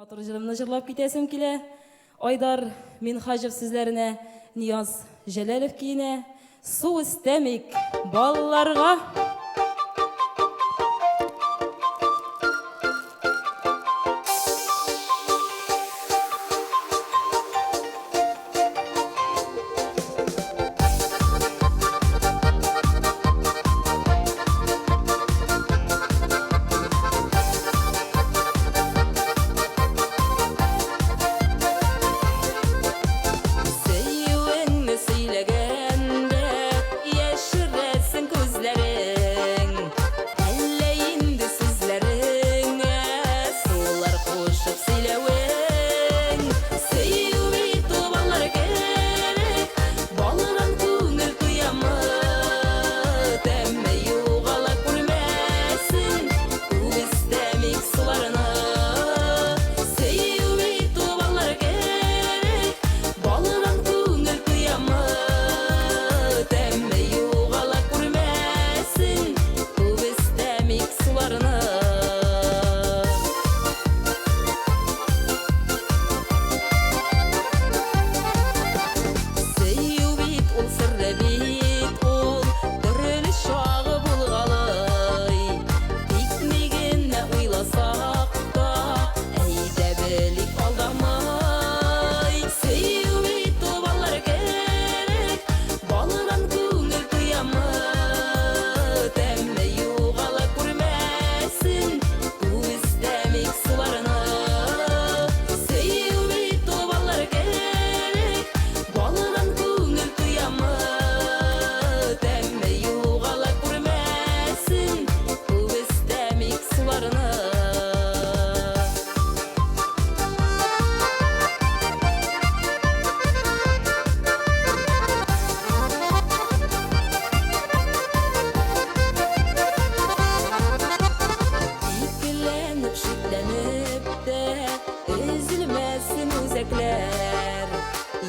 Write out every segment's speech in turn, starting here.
Матур җырымны җырлап китәсем килә. Айдар Минхаҗев сүзләренә Нияз Җәләлев киенә. Су истәмик балларга.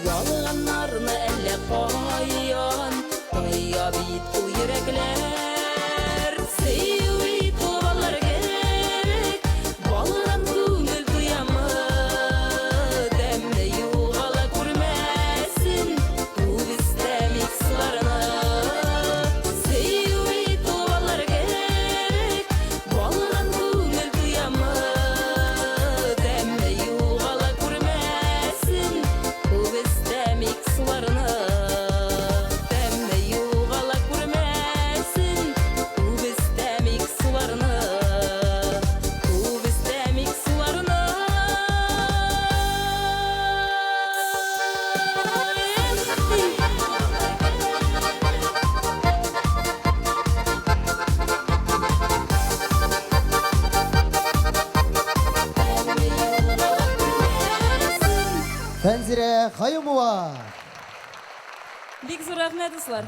Ялганнарны әллә кайян Тая бит ул йөрәкләр Сөю бит ул баллар кирәк Балдан күңел туямы Тәмле югала күрмәсен Күп истәмик суларына Сөю бит ул баллар кирәк Балдан күңел туямы Тәмле югала күрмәсен Күп истәмик суларына Тәмле югала күрмәсен Күп истәмик суларына Күп истәмик суларына Фәнзирә Хаюмова. Бик зур рәхмәт, дуслар.